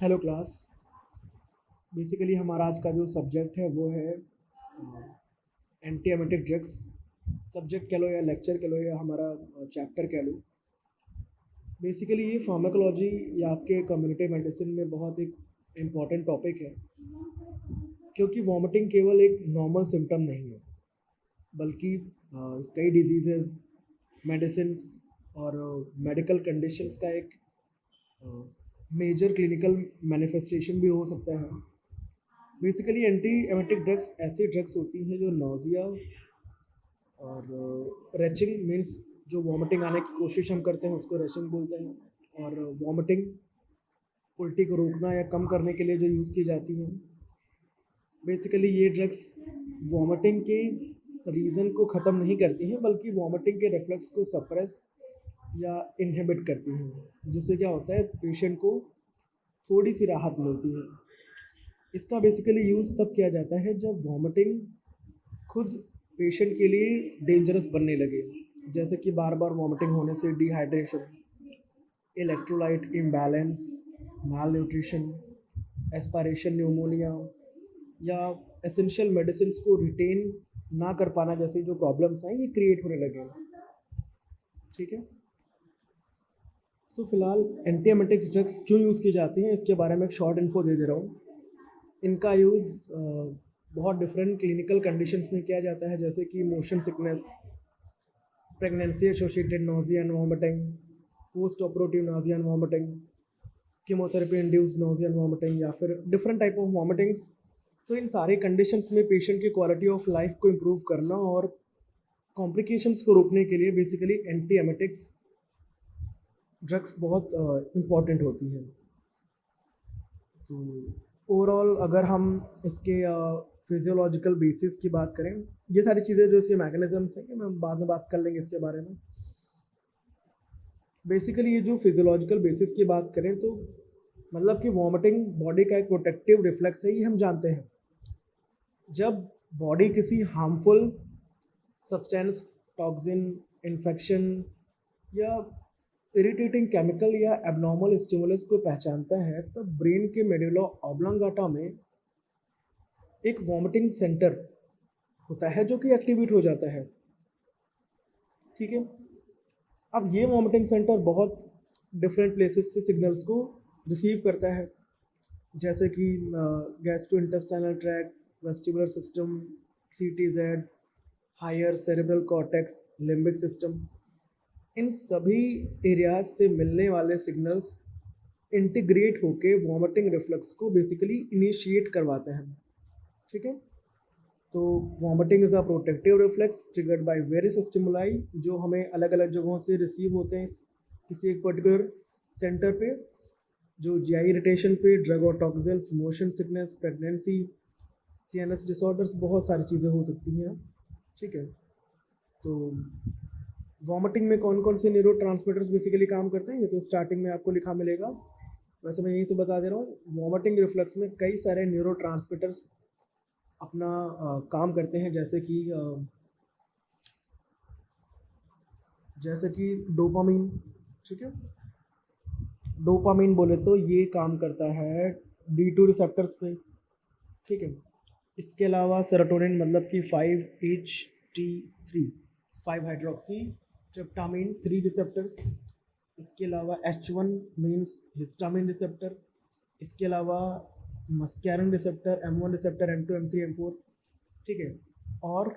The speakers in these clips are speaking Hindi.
Hello class. बेसिकली हमारा आज का जो सब्जेक्ट है वो है एंटी एमेटिक ड्रग्स। सब्जेक्ट कह लो या लेक्चर कह लो या हमारा चैप्टर कह लो। बेसिकली ये फार्माकोलॉजी या आपके कम्युनिटी मेडिसिन में बहुत एक इम्पॉर्टेंट टॉपिक है, क्योंकि वॉमिटिंग केवल एक नॉर्मल सिम्टम नहीं है, बल्कि कई डिजीज़ेज, मेडिसिन्स और मेडिकल कंडीशंस का एक मेजर क्लिनिकल मैनिफेस्टेशन भी हो सकता है। बेसिकली एंटी एमेटिक ड्रग्स ऐसी ड्रग्स होती हैं जो नोज़िया और रेचिंग मीन्स जो वॉमिटिंग आने की कोशिश हम करते हैं उसको रेचिंग बोलते हैं, और वॉमिटिंग उल्टी को रोकना या कम करने के लिए जो यूज़ की जाती हैं। बेसिकली ये ड्रग्स वॉमिटिंग के रीज़न को ख़त्म नहीं करती हैं, बल्कि वॉमिटिंग के रिफ्लेक्स को सप्रेस या इनहिबिट करती हैं, जिससे क्या होता है पेशेंट को थोड़ी सी राहत मिलती है। इसका बेसिकली यूज़ तब किया जाता है जब वॉमिटिंग खुद पेशेंट के लिए डेंजरस बनने लगे, जैसे कि बार बार वॉमिटिंग होने से डिहाइड्रेशन, इलेक्ट्रोलाइट इम्बैलेंस, माल न्यूट्रिशन, एस्पायरेशन न्यूमोनिया या एसेंशियल मेडिसिन को रिटेन ना कर पाना जैसी जो प्रॉब्लम्स हैं ये क्रिएट होने लगे। ठीक है, सो फिलहाल एंटी एमेटिक्स ड्रग्स क्यों यूज़ की जाती हैं इसके बारे में एक शॉर्ट इन्फो दे रहा हूँ। इनका यूज़ बहुत डिफरेंट क्लिनिकल कंडीशंस में किया जाता है, जैसे कि motion sickness, pregnancy associated nausea and vomiting, post operative nausea and vomiting, chemotherapy induced nausea and vomiting, या फिर डिफरेंट टाइप ऑफ वॉमिटिंग्स। तो इन सारे कंडीशंस में पेशेंट की क्वालिटी ऑफ लाइफ को इम्प्रूव करना और कॉम्प्लिकेशंस को रोकने के लिए बेसिकली एंटी एमेटिक्स ड्रग्स बहुत इम्पॉर्टेंट होती हैं। तो ओवरऑल अगर हम इसके फिजियोलॉजिकल बेसिस की बात करें, ये सारी चीज़ें जो इसके मैकेनिज्म्स हैं कि हम बाद में बात कर लेंगे इसके बारे में। बेसिकली ये जो फिजियोलॉजिकल बेसिस की बात करें तो मतलब कि वॉमिटिंग बॉडी का एक प्रोटेक्टिव रिफ्लेक्स है, ये हम जानते हैं। जब बॉडी किसी हार्मफुल सब्सटेंस, टॉक्सिन, इन्फेक्शन या इरिटेटिंग केमिकल या एबनॉर्मल स्टिमुलस को पहचानता है, तब ब्रेन के मेडुला ऑब्लांगाटा में एक वॉमिटिंग सेंटर होता है जो कि एक्टिवेट हो जाता है। ठीक है, अब ये वॉमिटिंग सेंटर बहुत डिफरेंट प्लेसेस से सिग्नल्स को रिसीव करता है, जैसे कि gastro intestinal tract, vestibular system, CTZ, higher cerebral cortex, limbic system. इन सभी एरियाज से मिलने वाले सिग्नल्स इंटीग्रेट होके वॉमिटिंग रिफ्लेक्स को बेसिकली इनिशिएट करवाते हैं। ठीक है, तो vomiting is a protective reflex triggered by various stimuli, जो हमें अलग अलग जगहों से रिसीव होते हैं किसी एक पर्टिकुलर सेंटर पे, जो GI इरिटेशन पे, ड्रग और toxins, motion sickness, pregnancy, CNS disorders, बहुत सारी चीज़ें हो सकती हैं। ठीक है, तो वॉमिटिंग में कौन कौन से न्यूरो ट्रांसमीटर्स बेसिकली काम करते हैं ये तो स्टार्टिंग में आपको लिखा मिलेगा, वैसे मैं यहीं से बता दे रहा हूँ। वॉमिटिंग रिफ्लेक्स में कई सारे न्यूरो ट्रांसमीटर्स अपना काम करते हैं, जैसे कि डोपामीन। ठीक है, डोपामीन बोले तो ये काम करता है D2 रिसेप्टर्स पे। ठीक है, इसके अलावा सेरोटोनिन मतलब कि 5-HT3, 5 हाइड्रोक्सी ट्रिप्टामिन 3 रिसेप्टर्स। इसके अलावा H1 मीन्स हिस्टामिन रिसेप्टर। इसके अलावा मस्कैरिन receptor, M1 receptor, M2, M3, M4। ठीक है, और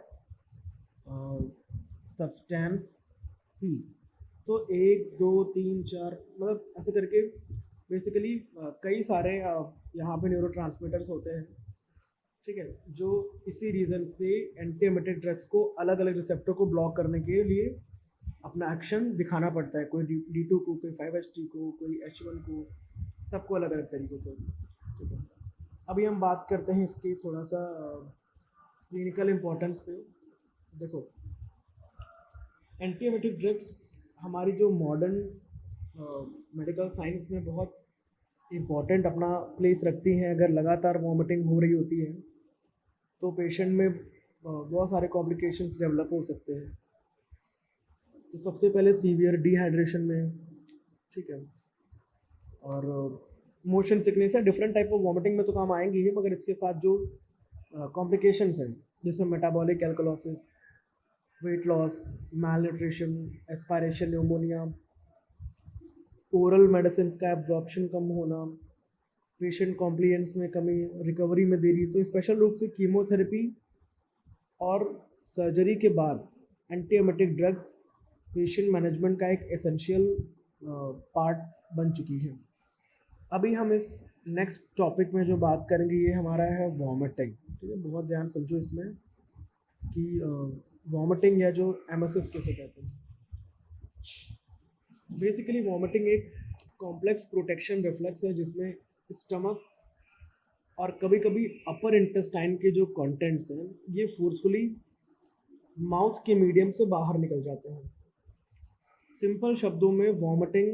सब्सटेंस P। तो 1, 2, 3, 4 मतलब ऐसे करके बेसिकली कई सारे यहाँ पे न्यूरो ट्रांसमीटर्स होते हैं। ठीक है, जो इसी रीज़न से एंटी एमेटिक ड्रग्स को अलग अलग रिसेप्टर को ब्लॉक करने के लिए अपना एक्शन दिखाना पड़ता है, कोई D2 को, कोई 5HT को, कोई H1 को, सबको अलग अलग तरीके से। ठीक है, अभी हम बात करते हैं इसकी थोड़ा सा क्लिनिकल इम्पोर्टेंस पे। देखो, एंटी एमेटिक ड्रग्स हमारी जो मॉडर्न मेडिकल साइंस में बहुत इम्पॉर्टेंट अपना प्लेस रखती हैं। अगर लगातार वॉमिटिंग हो रही होती है तो पेशेंट में बहुत सारे कॉम्प्लिकेशंस डेवलप हो सकते हैं। तो सबसे पहले सीवियर डिहाइड्रेशन में, ठीक है, और मोशन सिकनेस है, डिफरेंट टाइप ऑफ वॉमिटिंग में तो काम आएंगी ही, मगर इसके साथ जो कॉम्प्लिकेशंस हैं जिसमें metabolic alkalosis, weight loss, malnutrition, aspiration, pneumonia, oral medicine का एब्जॉर्प्शन कम होना, पेशेंट कॉम्प्लियंस में कमी, रिकवरी में देरी, तो स्पेशल रूप से कीमोथेरेपी और सर्जरी के बाद एंटीएमेटिक ड्रग्स पेशेंट मैनेजमेंट का एक एसेंशियल पार्ट बन चुकी है। अभी हम इस नेक्स्ट टॉपिक में जो बात करेंगे ये हमारा है वॉमिटिंग। ठीक है, बहुत ध्यान समझो इसमें कि वॉमिटिंग या जो एमएसएस किसे कहते हैं। बेसिकली वॉमिटिंग एक कॉम्प्लेक्स प्रोटेक्शन रिफ्लेक्स है जिसमें स्टमक और कभी कभी अपर इंटेस्टाइन के जो कंटेंट्स हैं ये फोर्सफुली माउथ के मीडियम से बाहर निकल जाते हैं। सिंपल शब्दों में vomiting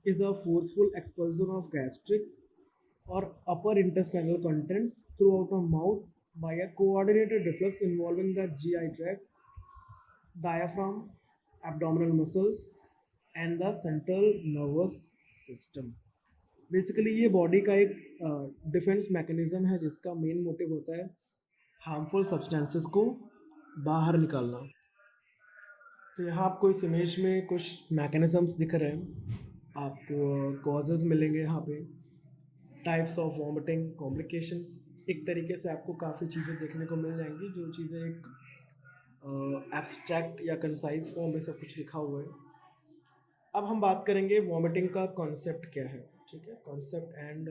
is a forceful expulsion of gastric और upper intestinal contents through out a mouth by a coordinated reflex involving the GI tract, diaphragm, abdominal muscles and the central nervous system। Basically ये बॉडी का एक डिफेंस मैकेनिज्म है जिसका मेन मोटिव होता है हार्मफुल सब्सटेंसेस को बाहर निकालना। तो यहाँ आपको इस इमेज में कुछ मैकेनिज्म्स दिख रहे हैं, आपको कॉजेज़ मिलेंगे यहाँ पे, टाइप्स ऑफ वॉमिटिंग, कॉम्प्लिकेशंस, एक तरीके से आपको काफ़ी चीज़ें देखने को मिल जाएंगी जो चीज़ें एक एब्स्ट्रैक्ट या कंसाइज फॉर्म में सब कुछ लिखा हुआ है। अब हम बात करेंगे वॉमिटिंग का कॉन्सेप्ट क्या है। ठीक है, concept and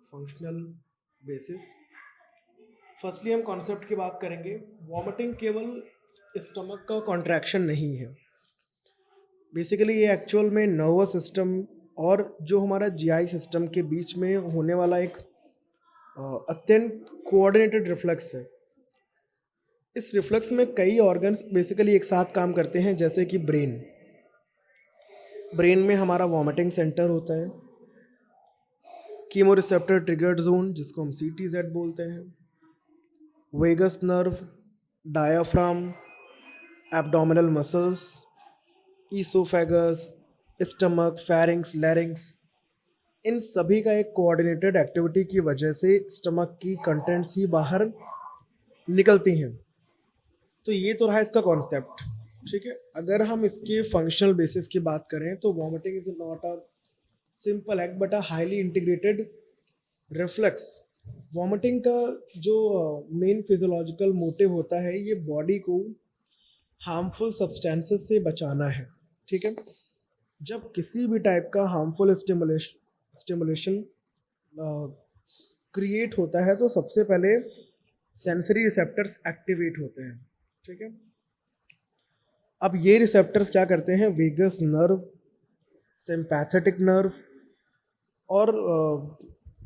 functional basis. Firstly हम कॉन्सेप्ट की बात करेंगे। वॉमिटिंग केवल स्टमक का कॉन्ट्रैक्शन नहीं है, बेसिकली ये एक्चुअल में नर्वस सिस्टम और जो हमारा जीआई सिस्टम के बीच में होने वाला एक अत्यंत कोऑर्डिनेटेड रिफ्लेक्स है। इस रिफ्लेक्स में कई ऑर्गन्स बेसिकली एक साथ काम करते हैं, जैसे कि ब्रेन में हमारा वॉमिटिंग सेंटर होता है, कीमो रिसेप्टर ट्रिगर्ड जोन जिसको हम CTZ बोलते हैं, vagus nerve, diaphragm, abdominal muscles, oesophagus, stomach, pharynx, larynx, इन सभी का एक कोऑर्डिनेटेड एक्टिविटी की वजह से स्टमक की कंटेंट्स ही बाहर निकलती हैं। तो ये तो रहा इसका कॉन्सेप्ट। ठीक है, अगर हम इसके फंक्शनल बेसिस की बात करें तो vomiting is not a simple act but a highly integrated reflex. Vomiting का जो मेन फिजियोलॉजिकल मोटिव होता है ये बॉडी को हार्मफुल सब्सटेंसेस से बचाना है। ठीक है, जब किसी भी टाइप का हार्मफुल स्टिमुलेशन क्रिएट होता है तो सबसे पहले सेंसरी रिसेप्टर्स एक्टिवेट होते हैं। ठीक है, अब ये रिसेप्टर्स क्या करते हैं, वेगस नर्व, सिंपैथेटिक नर्व और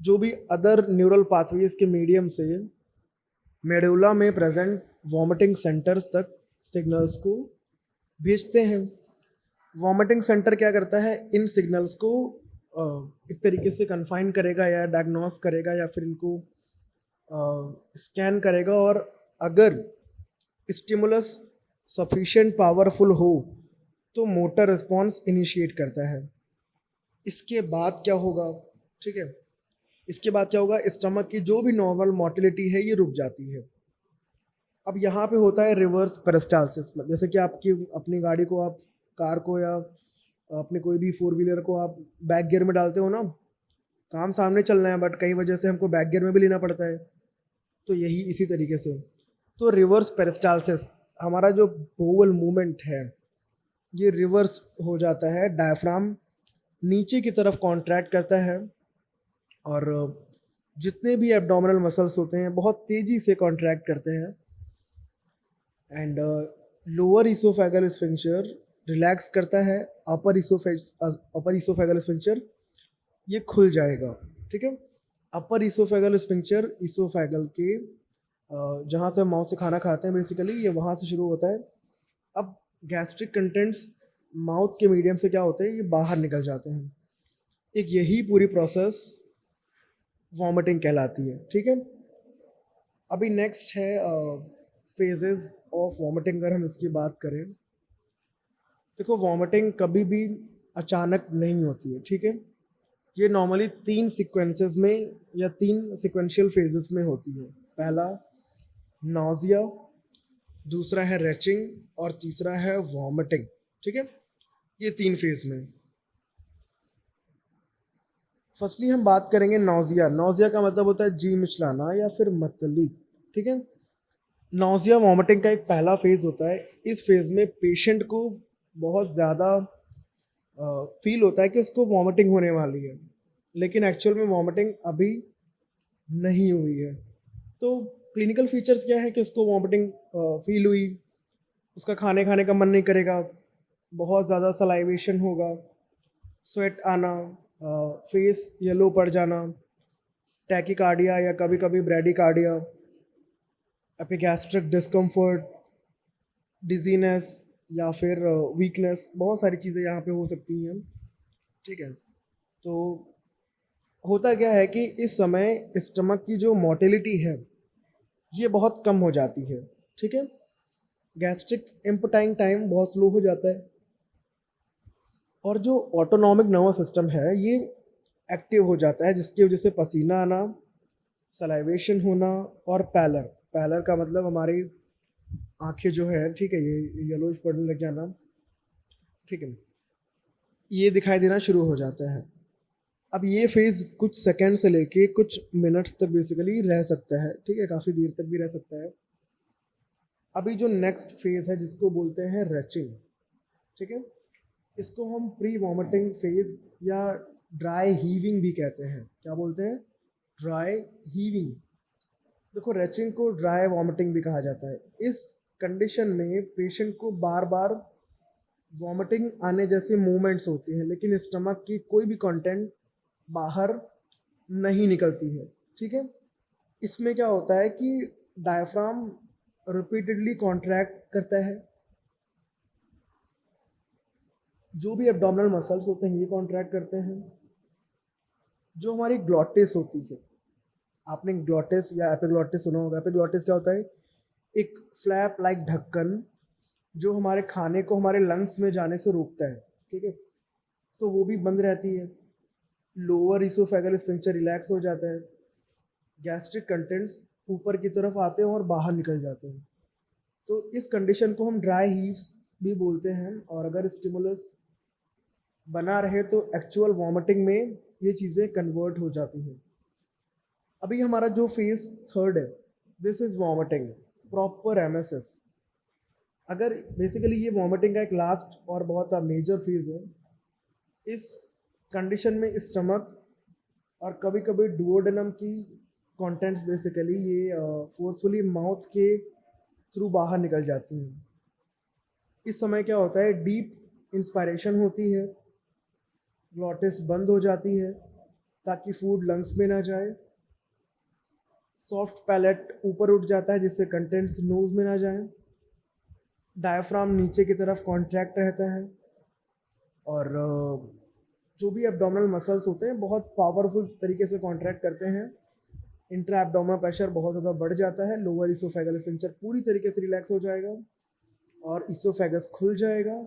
जो भी अदर न्यूरल पाथवेज के मीडियम से मेडुला में प्रेजेंट वॉमिटिंग सेंटर्स तक सिग्नल्स को भेजते हैं। वॉमिटिंग सेंटर क्या करता है, इन सिग्नल्स को एक तरीके से कन्फाइन करेगा या डायग्नोस करेगा या फिर इनको स्कैन करेगा, और अगर स्टिमुलस सफिशिएंट पावरफुल हो तो मोटर रिस्पॉन्स इनिशिएट करता है। इसके बाद क्या होगा, ठीक है, इसके बाद क्या होगा, स्टमक की जो भी नॉर्मल मोटिलिटी है ये रुक जाती है। अब यहाँ पे होता है रिवर्स पेरिस्टालसिस। जैसे कि आपकी अपनी गाड़ी को, आप कार को या अपने कोई भी 4 व्हीलर को आप बैक गियर में डालते हो ना, काम सामने चलना है बट कई वजह से हमको बैक गियर में भी लेना पड़ता है, तो यही इसी तरीके से। तो रिवर्स पेरिस्टालसिस, हमारा जो बोवल मूवमेंट है ये रिवर्स हो जाता है, डायफ्राम नीचे की तरफ कॉन्ट्रैक्ट करता है और जितने भी एब्डोमिनल मसल्स होते हैं बहुत तेज़ी से कॉन्ट्रैक्ट करते हैं, and lower oesophageal sphincter relax करता है, अपर इसोफेगल स्फिंक्टर ये खुल जाएगा। ठीक है, अपर इसोफेगल स्फिंक्टर इसोफेगल के जहाँ से हम माउथ से खाना खाते हैं बेसिकली ये वहाँ से शुरू होता है। अब गैस्ट्रिक कंटेंट्स माउथ के मीडियम से क्या होते हैं, ये बाहर निकल जाते हैं। एक यही पूरी प्रोसेस वॉमिटिंग कहलाती है। ठीक है, अभी नेक्स्ट है फेजेस ऑफ वॉमिटिंग। अगर हम इसकी बात करें, देखो वॉमिटिंग कभी भी अचानक नहीं होती है। ठीक है, ये नॉर्मली 3 सीक्वेंसेस में या 3 सीक्वेंशियल फेजेस में होती है। पहला नॉजिया, दूसरा है रेचिंग और तीसरा है वॉमिटिंग। ठीक है, ये 3 फेज में। फर्स्टली हम बात करेंगे नॉजिया। नॉजिया का मतलब होता है जी मिचलाना या फिर मतली। ठीक है, नॉजिया वॉमिटिंग का एक पहला फेज होता है। इस फेज में पेशेंट को बहुत ज़्यादा फील होता है कि उसको वॉमिटिंग होने वाली है, लेकिन एक्चुअल में वॉमिटिंग अभी नहीं हुई है। तो क्लिनिकल फीचर्स क्या है कि उसको वॉमिटिंग फील हुई, उसका खाने का मन नहीं करेगा, बहुत ज़्यादा सलाइवेशन होगा, स्वेट आना, फेस येलो पड़ जाना, टैकीकार्डिया या कभी कभी ब्रैडीकार्डिया, एपिगैस्ट्रिक डिस्कम्फर्ट, डिजीनेस या फिर वीकनेस, बहुत सारी चीज़ें यहाँ पे हो सकती हैं। ठीक है, तो होता क्या है कि इस समय स्टमक की जो मोटिलिटी है ये बहुत कम हो जाती है। ठीक है, गैस्ट्रिक इम्पटाइंग टाइम बहुत स्लो हो जाता है और जो ऑटोनॉमिक नर्वस सिस्टम है ये एक्टिव हो जाता है, जिसकी वजह से पसीना आना, सलाइवेशन होना और पैलर। पैलर का मतलब हमारी आंखें जो है, ठीक है, ये येलोइश पड़ने लग जाना। ठीक है, ये दिखाई देना शुरू हो जाता है। अब ये फेज़ कुछ सेकंड से लेके कुछ मिनट्स तक बेसिकली रह सकता है। ठीक है, काफ़ी देर तक भी रह सकता है। अभी जो नेक्स्ट फेज़ है जिसको बोलते हैं रेचिंग। ठीक है, इसको हम प्री वॉमिटिंग फेज़ या ड्राई हीविंग भी कहते हैं। क्या बोलते हैं? Dry heaving. देखो, रेचिंग को ड्राई वॉमिटिंग भी कहा जाता है। इस कंडीशन में पेशेंट को बार बार वॉमिटिंग आने जैसे मूवमेंट्स होती हैं, लेकिन स्टमक की कोई भी कंटेंट बाहर नहीं निकलती है। ठीक है, इसमें क्या होता है कि डायफ्राम रिपीटेडली कॉन्ट्रैक्ट करता है। जो भी एब्डोमिनल मसल्स होते हैं ये कॉन्ट्रैक्ट करते हैं। जो हमारी ग्लॉटिस होती है, आपने ग्लॉटिस या एपिग्लॉटिस सुना होगा। एपिग्लॉटिस क्या होता है? एक फ्लैप लाइक ढक्कन जो हमारे खाने को हमारे लंग्स में जाने से रोकता है। ठीक है, तो वो भी बंद रहती है। लोअर इसोफेगल स्फिंक्टर रिलैक्स हो जाता है। गैस्ट्रिक कंटेंट्स ऊपर की तरफ आते हैं और बाहर निकल जाते हैं। तो इस कंडीशन को हम ड्राई हीव्स भी बोलते हैं। और अगर स्टिमुलस बना रहे तो एक्चुअल वॉमिटिंग में ये चीज़ें कन्वर्ट हो जाती हैं। अभी हमारा जो फेज थर्ड है, this is vomiting, proper MSS. अगर बेसिकली ये वॉमिटिंग का एक लास्ट और बहुत मेजर फेज है। इस कंडीशन में स्टमक और कभी कभी डुओडेनम की कंटेंट्स बेसिकली ये फोर्सफुली माउथ के थ्रू बाहर निकल जाती हैं। इस समय क्या होता है? डीप इंस्पायरेशन होती है, ग्लॉटिस बंद हो जाती है ताकि फूड लंग्स में ना जाए। सॉफ्ट पैलेट ऊपर उठ जाता है जिससे कंटेंट्स नोज में ना जाए। डायफ्राम नीचे की तरफ कॉन्ट्रैक्ट रहता है और जो भी एब्डोमिनल मसल्स होते हैं बहुत पावरफुल तरीके से कॉन्ट्रैक्ट करते हैं। इंट्रा एब्डोमिनल प्रेशर बहुत ज़्यादा बढ़ जाता है। लोअर इसोफेगल स्फिंक्टर पूरी तरीके से रिलैक्स हो जाएगा और इसोफेगस खुल जाएगा।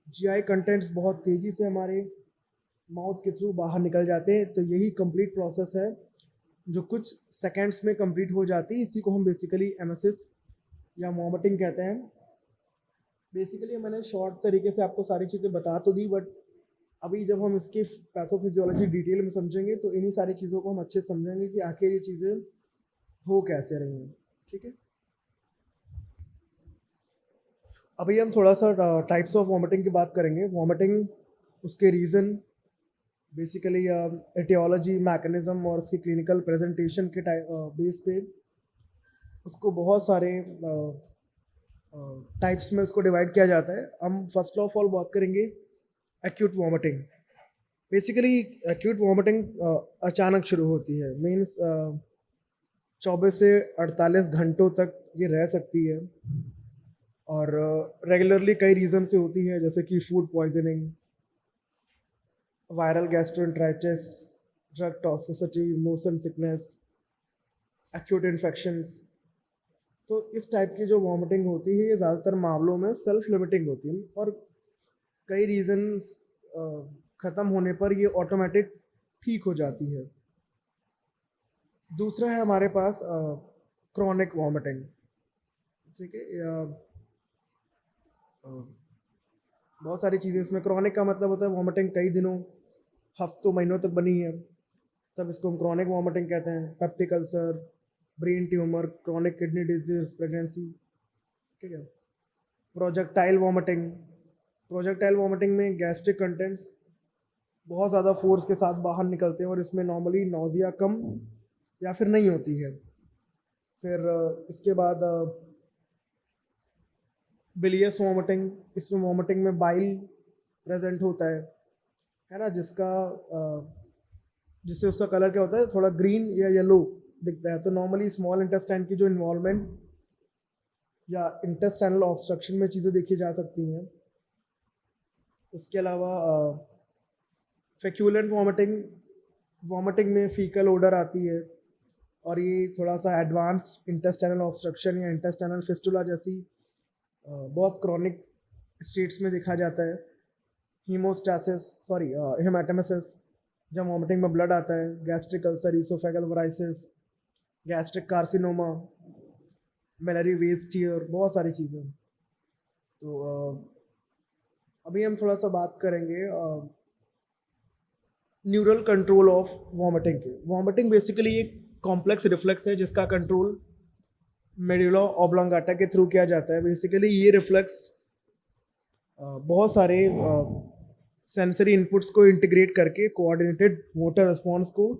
जीआई कंटेंट्स बहुत तेज़ी से हमारे माउथ के थ्रू बाहर निकल जाते हैं। तो यही कंप्लीट प्रोसेस है जो कुछ सेकेंड्स में कंप्लीट हो जाती है। इसी को हम बेसिकली एमएसएस या वॉमिटिंग कहते हैं। बेसिकली मैंने शॉर्ट तरीके से आपको सारी चीज़ें बता तो दी, बट अभी जब हम इसकी पैथोफिजियोलॉजी डिटेल में समझेंगे तो इन्हीं सारी चीज़ों को हम अच्छे से समझेंगे कि आखिर ये चीज़ें हो कैसे रही हैं। ठीक है, अभी हम थोड़ा सा टाइप्स ऑफ वॉमिटिंग की बात करेंगे। वॉमिटिंग, उसके रीज़न, बेसिकली एटियोलॉजी, मैकेनिज्म और उसकी क्लिनिकल प्रेजेंटेशन के बेस पे उसको बहुत सारे टाइप्स में उसको डिवाइड किया जाता है। हम फर्स्ट ऑफ ऑल बात करेंगे acute vomiting. Basically acute vomiting अचानक शुरू होती है, मीन्स 24 से 48 घंटों तक ये रह सकती है और रेगुलरली कई रीज़न से होती है, जैसे कि food poisoning, viral gastroenteritis, drug toxicity, motion sickness, acute infections. तो इस टाइप की जो वॉमिटिंग होती है ये ज़्यादातर मामलों में सेल्फ लिमिटिंग होती है और कई रीजंस ख़त्म होने पर ये ऑटोमेटिक ठीक हो जाती है। दूसरा है हमारे पास क्रॉनिक वॉमिटिंग, ठीक है। अ, बहुत सारी चीज़ें इसमें, क्रॉनिक का मतलब होता है वॉमिटिंग कई दिनों, हफ्तों, महीनों तक बनी है, तब इसको हम क्रॉनिक वॉमिटिंग कहते हैं। Peptic ulcer, brain tumour, chronic kidney disease, pregnancy, ठीक है। प्रोजेक्टाइल वॉमिटिंग, प्रोजेक्टाइल वॉमिटिंग में गैस्ट्रिक कंटेंट्स बहुत ज़्यादा फोर्स के साथ बाहर निकलते हैं और इसमें नॉर्मली नौजिया कम या फिर नहीं होती है। फिर इसके बाद बिलियस वॉमिटिंग, इसमें वॉमिटिंग में बाइल प्रेजेंट होता है ना, जिससे उसका कलर क्या होता है, थोड़ा ग्रीन या येलो दिखता है। तो नॉर्मली स्मॉल इंटेस्टाइन की जो इन्वॉल्वमेंट या इंटेस्टाइनल ऑब्स्ट्रक्शन में चीज़ें देखी जा सकती हैं। उसके अलावा फेक्यूलेंट वॉमिटिंग, वॉमिटिंग में फीकल ओडर आती है और ये थोड़ा सा एडवांस्ड इंटेस्टाइनल ऑब्स्ट्रक्शन या इंटेस्टाइनल फिस्टुला जैसी बहुत क्रॉनिक स्टेट्स में देखा जाता है। हेमाटेमेसिस, जब वॉमिटिंग में ब्लड आता है। Gastric ulcer, oesophageal varices, gastric carcinoma, Mallory Weiss tear, बहुत सारी चीज़ें। तो अभी हम थोड़ा सा बात करेंगे न्यूरल कंट्रोल ऑफ वॉमिटिंग के। वॉमिटिंग बेसिकली एक कॉम्प्लेक्स रिफ्लेक्स है जिसका कंट्रोल मेडुला ऑब्लांगाटा के थ्रू किया जाता है। बेसिकली ये रिफ्लेक्स बहुत सारे सेंसरी इनपुट्स को इंटीग्रेट करके कोऑर्डिनेटेड मोटर रिस्पॉन्स को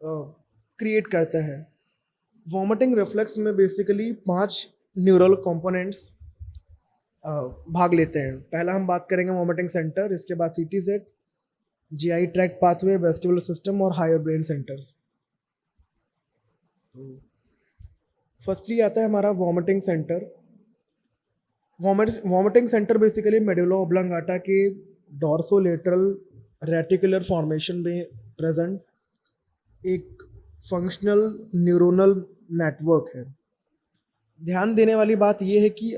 क्रिएट करता है। वॉमिटिंग रिफ्लेक्स में बेसिकली 5 न्यूरल कंपोनेंट्स भाग लेते हैं। पहला हम बात करेंगे वॉमिटिंग सेंटर, इसके बाद CTZ, GI tract pathway, vestibular system और हायर ब्रेन सेंटर्स। फर्स्टली आता है हमारा vomiting centre. Vomiting centre basically medulla oblongata के डॉर्सोलेटरल रेटिकुलर फॉर्मेशन में प्रेजेंट एक फंक्शनल न्यूरोनल नेटवर्क है। ध्यान देने वाली बात यह है कि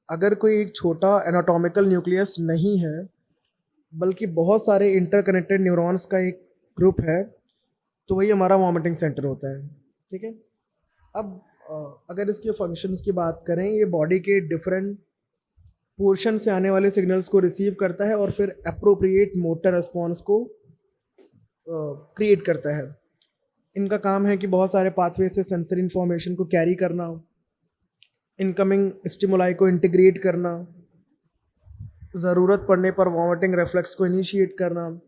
अगर कोई एक छोटा एनाटॉमिकल न्यूक्लियस नहीं है बल्कि बहुत सारे इंटरकनेक्टेड न्यूरॉन्स का एक ग्रुप है तो वही हमारा वॉमिटिंग सेंटर होता है, ठीक है। अब अगर इसके फंक्शंस की बात करें, ये बॉडी के डिफरेंट पोर्शन से आने वाले सिग्नल्स को रिसीव करता है और फिर अप्रोप्रिएट मोटर रिस्पॉन्स को क्रिएट करता है। इनका काम है कि बहुत सारे पाथवे से सेंसरी इंफॉर्मेशन को कैरी करना, इनकमिंग स्टिमुलाई को इंटीग्रेट करना, ज़रूरत पड़ने पर वॉमिटिंग रिफ्लेक्स को इनिशिएट करना,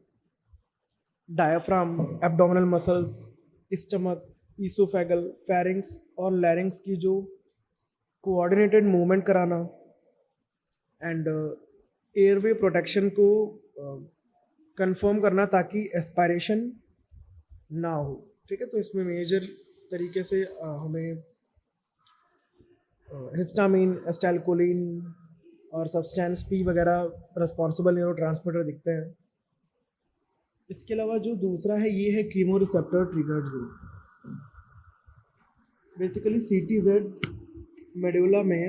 diaphragm, abdominal muscles, stomach, oesophageal, pharynx और लैरिंक्स की जो कोऑर्डिनेटेड मूवमेंट कराना एंड एयरवे प्रोटेक्शन को कंफर्म करना ताकि एस्पायरेशन ना हो, ठीक है। तो इसमें मेजर तरीके से हमें हिस्टामिन, एस्टाइलकोलिन और सब्सटेंस P वगैरह रिस्पॉन्सिबल न्यूरो ट्रांसमीटर दिखते हैं। इसके अलावा जो दूसरा है ये है chemo receptor triggered zone. Basically CTZ medulla में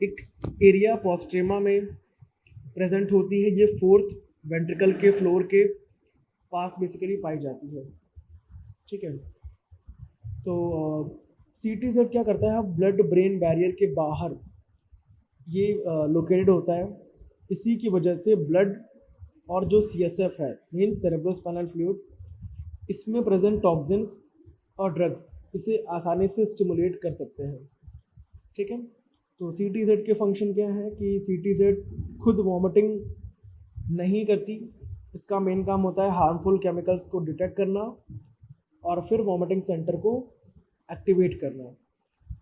एक एरिया पोस्ट्रेमा में प्रेजेंट होती है। ये 4th वेंट्रिकल के फ्लोर के पास बेसिकली पाई जाती है, ठीक है। तो CTZ क्या करता है, ब्लड ब्रेन बैरियर के बाहर ये लोकेटेड होता है। इसी की वजह से ब्लड और जो CSF है, मीन्स सेरेब्रोस्पाइनल फ्लूइड, इसमें प्रेजेंट टॉक्सिन्स और ड्रग्स इसे आसानी से स्टिमुलेट कर सकते हैं, ठीक है। तो CTZ के फंक्शन क्या है कि CTZ खुद वॉमिटिंग नहीं करती। इसका मेन काम होता है हार्मफुल केमिकल्स को डिटेक्ट करना और फिर वॉमिटिंग सेंटर को एक्टिवेट करना।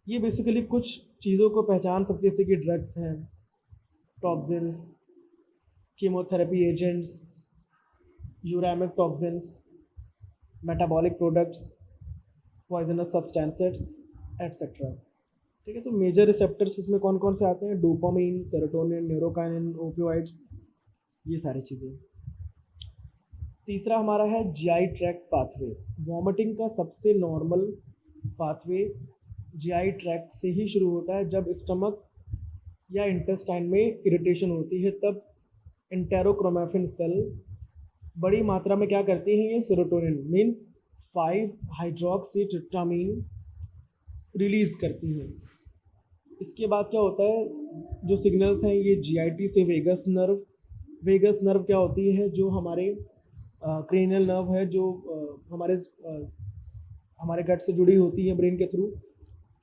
ये बेसिकली कुछ चीज़ों को पहचान सकती है, जैसे कि ड्रग्स हैं, toxins, chemotherapy agents, uraemic toxins, metabolic products, poisonous substances etcetera, ठीक है। तो मेजर रिसेप्टर्स इसमें कौन कौन से आते हैं, डोपामिन, सेरोटोनिन, न्यूरोकाइनिन, ओपियोइड्स, ये सारी चीज़ें। तीसरा हमारा है GI ट्रैक्ट पाथवे। वॉमिटिंग का सबसे नॉर्मल पाथवे GI ट्रैक्ट से ही शुरू होता है। जब स्टमक या इंटेस्टाइन में इरिटेशन होती है तब एंटेरोक्रोमैफिन सेल बड़ी मात्रा में क्या करती हैं ये सेरोटोनिन मीन्स 5 हाइड्रोक्सी ट्रिप्टामीन रिलीज करती हैं। इसके बाद क्या होता है, जो सिग्नल्स हैं ये जीआईटी से वेगस नर्व क्या होती है, जो हमारे क्रेनियल नर्व है, जो हमारे गट से जुड़ी होती है ब्रेन के थ्रू,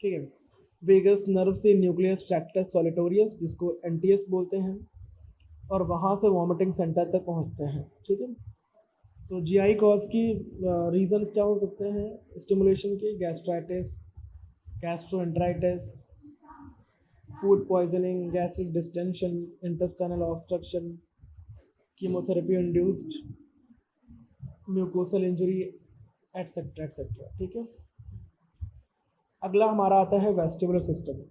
ठीक है। वेगस नर्व से न्यूक्लियस ट्रैक्टस सॉलिटोरियस, जिसको एनटीएस बोलते हैं, और वहाँ से वॉमिटिंग सेंटर तक पहुँचते हैं, ठीक है। तो जीआई कॉज की रीजंस क्या हो सकते हैं स्टिमुलेशन के, gastritis, gastroenteritis, food poisoning, gastric distension, intestinal obstruction, chemotherapy induced mucosal injury, etcetera etcetera, ठीक है। अगला हमारा आता है वेस्टिबुलर सिस्टम।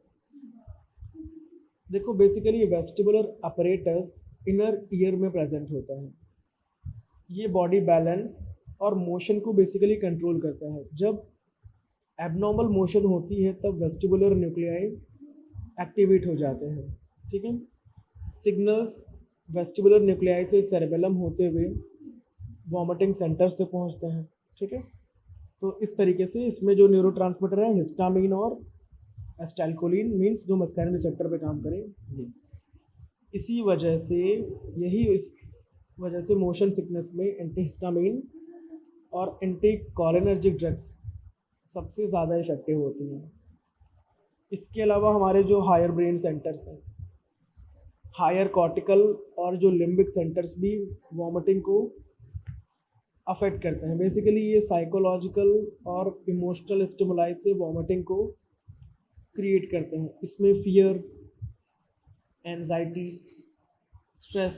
देखो basically vestibular apparatus inner ear में प्रेजेंट होता है। ये बॉडी बैलेंस और मोशन को बेसिकली कंट्रोल करता है। जब एबनॉर्मल मोशन होती है तब वेस्टिबुलर न्यूक्लियाई एक्टिवेट हो जाते हैं, ठीक है। सिग्नल्स वेस्टिबुलर न्यूक्लियाई से सेरेबेलम होते हुए वॉमिटिंग सेंटर्स तक पहुंचते हैं, ठीक है। तो इस तरीके से इसमें जो न्यूरोट्रांसमीटर है हिस्टामिन और एस्टाइलकोलिन मीन्स जो मस्कारिन रिसेप्टर पे काम करें, ये इसी वजह से इस वजह से मोशन सिकनेस में एंटीहिस्टामिन और एंटी कोलिनर्जिक ड्रग्स सबसे ज़्यादा इफेक्टिव होती हैं। इसके अलावा हमारे जो हायर ब्रेन सेंटर्स हैं, हायर कॉर्टिकल और जो लिम्बिक सेंटर्स भी वॉमिटिंग को अफेक्ट करते हैं। बेसिकली ये साइकोलॉजिकल और इमोशनल स्टिमुलाई से वॉमिटिंग को क्रिएट करते हैं। इसमें fear, anxiety, stress,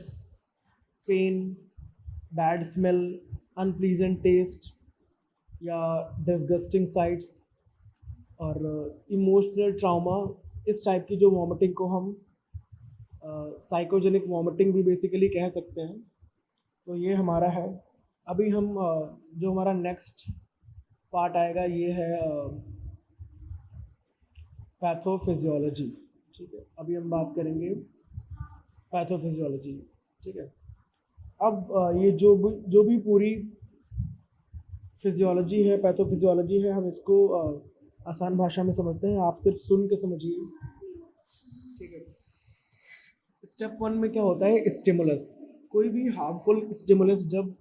pain, bad smell, unpleasant taste या डिसगस्टिंग साइट्स और इमोशनल ट्रामा, इस टाइप की जो वॉमिटिंग को हम साइकोजेनिक वॉमिटिंग भी बेसिकली कह सकते हैं। तो ये हमारा है। अभी हम जो हमारा नेक्स्ट पार्ट आएगा ये है पैथोफिजियोलॉजी, ठीक है। अभी हम बात करेंगे पैथोफिजियोलॉजी, ठीक है। अब ये जो भी पूरी फिजियोलॉजी है, पैथोफिजियोलॉजी है, हम इसको आसान भाषा में समझते हैं। आप सिर्फ सुन के समझिए, ठीक है। स्टेप 1 में क्या होता है, स्टिमुलस। कोई भी हार्मफुल स्टिमुलस जब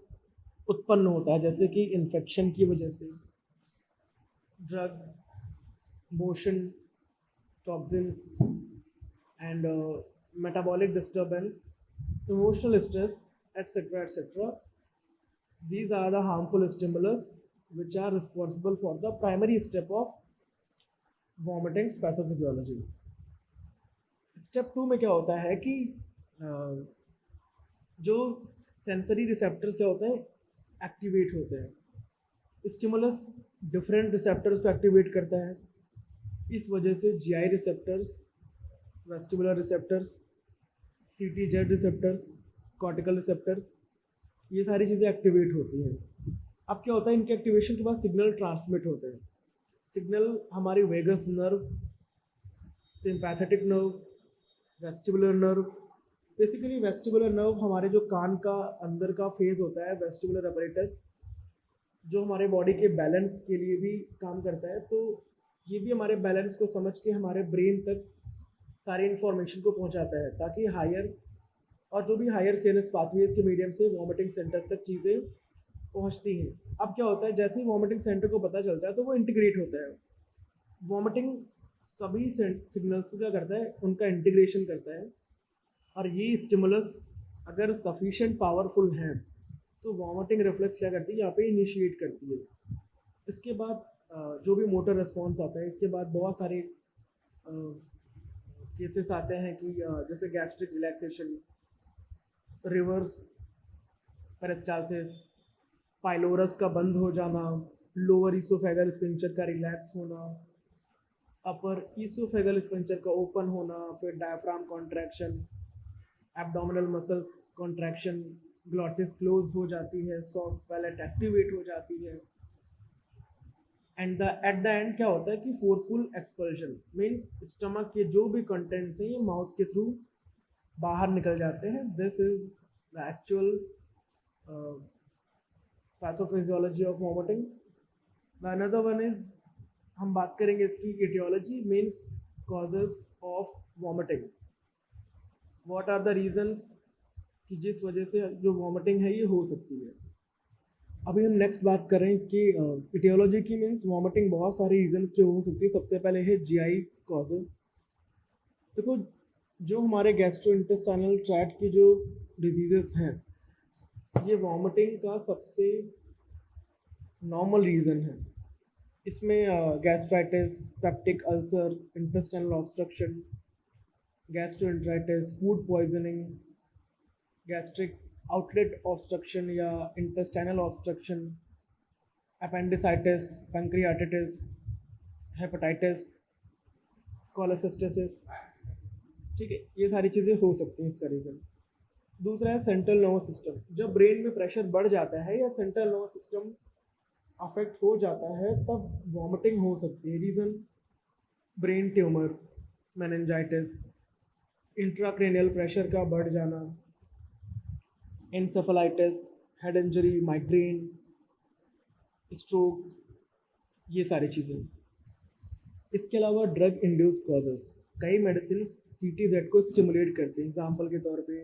उत्पन्न होता है, जैसे कि इन्फेक्शन की वजह से, drug, motion, toxins and metabolic disturbance, emotional stress, etc etc, these are the harmful stimulus which are responsible for the primary step of vomiting pathophysiology. Step 2 में क्या होता है कि जो सेंसरी रिसेप्टर्स क्या होते हैं, एक्टिवेट होते हैं। स्टिमुलस डिफरेंट रिसेप्टर्स को एक्टिवेट करता है। इस वजह से GI receptors, vestibular receptors, CTZ receptors, cortical receptors, ये सारी चीज़ें एक्टिवेट होती हैं। अब क्या होता है, इनके एक्टिवेशन के बाद सिग्नल ट्रांसमिट होते हैं। सिग्नल हमारी vagus nerve, sympathetic nerve, vestibular nerve. Basically vestibular nerve हमारे जो कान का अंदर का फेज होता है, वेस्टिबुलर अपरेटस, जो हमारे बॉडी के बैलेंस के लिए भी काम करता है। तो ये भी हमारे बैलेंस को समझ के हमारे ब्रेन तक सारी इन्फॉर्मेशन को पहुंचाता है, ताकि हायर और जो भी हायर सीएनएस पाथवेज के मीडियम से वॉमिटिंग सेंटर तक चीज़ें पहुंचती हैं। अब क्या होता है, जैसे ही वॉमिटिंग सेंटर को पता चलता है तो वो इंटीग्रेट होता है। वॉमिटिंग सभी सिग्नल्स को क्या करता है, उनका इंटीग्रेशन करता है। और ये स्टिमुलस अगर सफिशिएंट पावरफुल हैं तो वॉमिटिंग रिफ्लेक्स क्या करती है, यहाँ पे इनिशिएट करती है। इसके बाद जो भी मोटर रिस्पॉन्स आता है, इसके बाद बहुत सारे केसेस आते हैं कि जैसे gastric relaxation, reverse peristalsis, pylorus का बंद हो जाना, लोअर ईसोफेगल स्फिंक्टर का रिलैक्स होना, अपर ईसोफेगल स्फिंक्टर का ओपन होना, फिर diaphragm contraction, abdominal muscles contraction, glottis close हो जाती है, सॉफ्ट पैलेट एक्टिवेट हो जाती है, एंड एट द एंड क्या होता है कि फोर्सफुल एक्सपल्शन मीन्स स्टमक के जो भी कंटेंट्स हैं ये माउथ के थ्रू बाहर निकल जाते हैं। This is the actual pathophysiology of vomiting. Another one is, हम बात करेंगे इसकी etiology, means causes of vomiting. What are the reasons कि जिस वजह से जो वॉमिटिंग है ये हो सकती है। अभी हम नेक्स्ट बात कर रहे हैं इसकी इटियोलॉजी की। मीन्स वॉमिटिंग बहुत सारे रीजंस की हो सकती है। सबसे पहले है जीआई कॉजेज। देखो, जो हमारे गैस्ट्रो इंटेस्टाइनल ट्रैक्ट की जो डिजीजेस हैं, ये वॉमिटिंग का सबसे नॉर्मल रीज़न है। इसमें gastritis, peptic ulcer, intestinal obstruction, gastroenteritis, food poisoning, gastric outlet obstruction या इंटेस्टाइनल ऑब्स्ट्रक्शन, अपेंडिसाइटिस, पैंक्रियाटिटिस, हेपेटाइटिस, कोलेसिस्टिस। ठीक है, ये सारी चीज़ें हो सकती हैं इसका रीज़न। दूसरा है सेंट्रल नर्वस सिस्टम। जब ब्रेन में प्रेशर बढ़ जाता है या सेंट्रल नर्वस सिस्टम अफेक्ट हो जाता है तब वॉमिटिंग हो सकती है। Reason, brain tumour, meningitis, intracranial pressure का बढ़ जाना, encephalitis, head injury, migraine, stroke, ये सारी चीज़ें। इसके अलावा ड्रग इंड्यूस कॉजेस, कई मेडिसिन CTZ को स्टिमुलेट करते हैं। एग्जाम्पल के तौर पे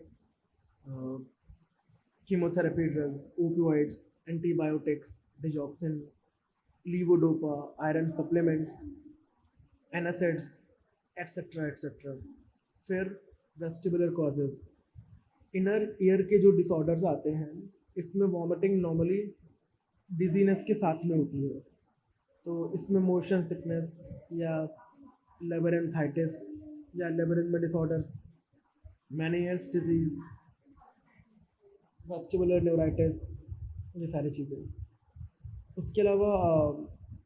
chemotherapy drugs, opioids, antibiotics, digoxin, levodopa, iron supplements, antacids, etcetera etcetera. फिर वेस्टिबुलर कॉजेज, इनर ईयर के जो डिसऑर्डर्स आते हैं, इसमें वॉमिटिंग नॉर्मली डिजीनेस के साथ में होती है। तो इसमें मोशन सिकनेस या लेबरेंथाइटिस या लेबरेंथ में डिसऑर्डर्स, मैनियर्स डिजीज़, वेस्टिबुलर न्यूराइटिस, ये सारी चीज़ें। उसके अलावा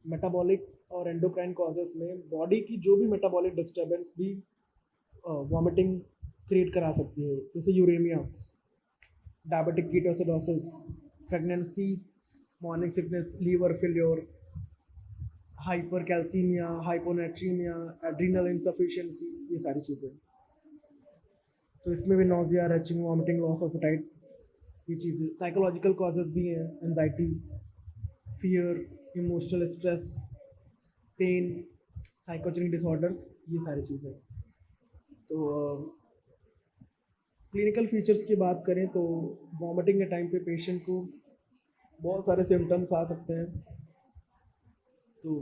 मेटाबॉलिक और एंडोक्राइन कॉजेस में बॉडी की जो भी मेटाबॉलिक डिस्टर्बेंस भी वॉमिटिंग क्रिएट करा सकती है। जैसे uraemia, diabetic ketoacidosis, pregnancy, morning sickness, liver failure, hypercalcaemia, hyponatraemia, adrenal insufficiency, ये सारी चीज़ें। तो इसमें भी nausea, retching, vomiting, loss of appetite, ये चीज़ें। साइकोलॉजिकल कॉजेज भी हैं, anxiety, fear, emotional stress, pain, psychogenic disorders, ये सारी चीज़ें। तो क्लिनिकल फीचर्स की बात करें तो वॉमिटिंग के टाइम पे पेशेंट को बहुत सारे सिम्टम्स आ सकते हैं। तो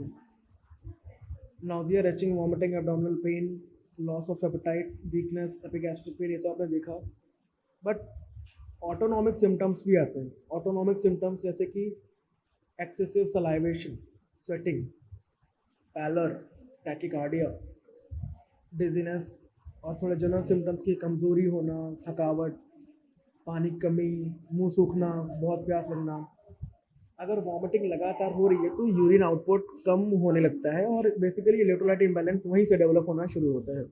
nausea, retching, vomiting, abdominal pain, loss of appetite, weakness, epigastric pain, ये तो आपने देखा। बट ऑटोनॉमिक सिम्टम्स भी आते हैं। ऑटोनॉमिक सिम्टम्स जैसे कि excessive salivation, sweating, pallor, tachycardia, dizziness, और थोड़े जनरल सिम्टम्स की कमज़ोरी होना, थकावट, पानी की कमी, मुंह सूखना, बहुत प्यास लगना। अगर वॉमिटिंग लगातार हो रही है तो यूरिन आउटपुट कम होने लगता है और बेसिकली इलेक्ट्रोलाइट इम्बैलेंस वहीं से डेवलप होना शुरू होता है।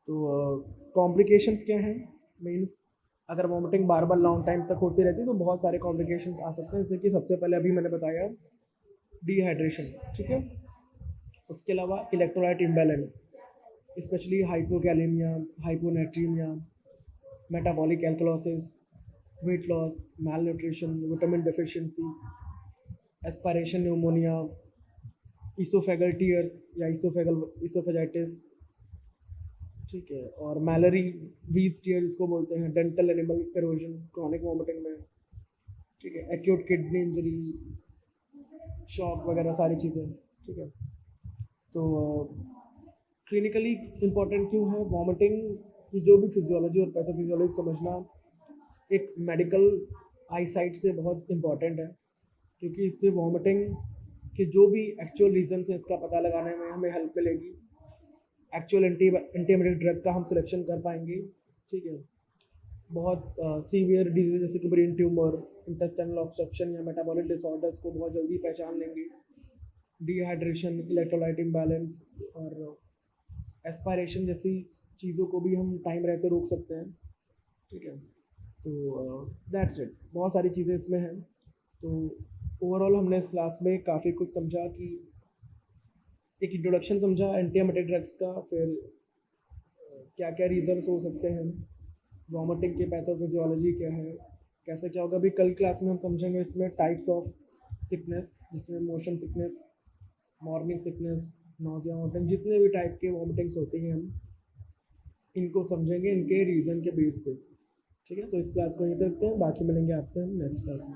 तो कॉम्प्लिकेशंस क्या हैं? मीन्स अगर वॉमिटिंग बार बार लॉन्ग टाइम तक होती रहती है तो बहुत सारे कॉम्प्लिकेशंस आ सकते हैं, जैसे कि सबसे पहले अभी मैंने बताया डिहाइड्रेशन, ठीक है। उसके अलावा electrolyte imbalance, specially hypokalaemia, hyponatraemia, metabolic alkalosis, weight loss, malnutrition, vitamin deficiency, aspiration pneumonia, oesophageal tears या ईसोफेजाइटिस, ठीक है, और मैलरी, वीज टीयर जिसको बोलते हैं, dental enamel erosion chronic vomiting में, ठीक है, एक्यूट किडनी इंजरी, शॉक वगैरह सारी चीज़ें, ठीक है। तो क्लिनिकली इम्पॉर्टेंट क्यों है वॉमिटिंग की? जो भी फिजियोलॉजी और पैथोफिजियोलॉजी समझना एक मेडिकल आईसाइट से बहुत इम्पॉर्टेंट है, क्योंकि इससे वॉमिटिंग के जो भी एक्चुअल रीजंस हैं इसका पता लगाने में हमें हेल्प मिलेगी। एक्चुअल एंटीएमेटिक ड्रग का हम सिलेक्शन कर पाएंगे, ठीक है। बहुत सीवियर डिजीज जैसे कि ब्रेन ट्यूमर, इंटेस्टाइनल ऑब्स्ट्रक्शन या मेटाबॉलिक डिसऑर्डर्स को बहुत जल्दी पहचान लेंगे। डिहाइड्रेशन, इलेक्ट्रोलाइट इम्बैलेंस और एस्पायरेशन जैसी चीज़ों को भी हम टाइम रहते रोक सकते हैं, ठीक है। तो दैट्स इट, बहुत सारी चीज़ें इसमें हैं। तो ओवरऑल हमने इस क्लास में काफ़ी कुछ समझा, कि एक इंट्रोडक्शन समझा एंटीएमेटिक ड्रग्स का, फिर क्या क्या रीज़न्स हो सकते हैं, वॉमिटिंग के पैथोफिजियोलॉजी क्या है, कैसे क्या होगा अभी कल क्लास में हम समझेंगे इसमें टाइप्स ऑफ सिकनेस, जिसमें motion sickness, morning sickness, nausea, vomiting, जितने भी टाइप के वॉमिटिंग्स होती हैं हम इनको समझेंगे इनके रीज़न के बेस पे। ठीक है, तो इस क्लास को यहीं तक रखते हैं, बाकी मिलेंगे आपसे हम नेक्स्ट क्लास में।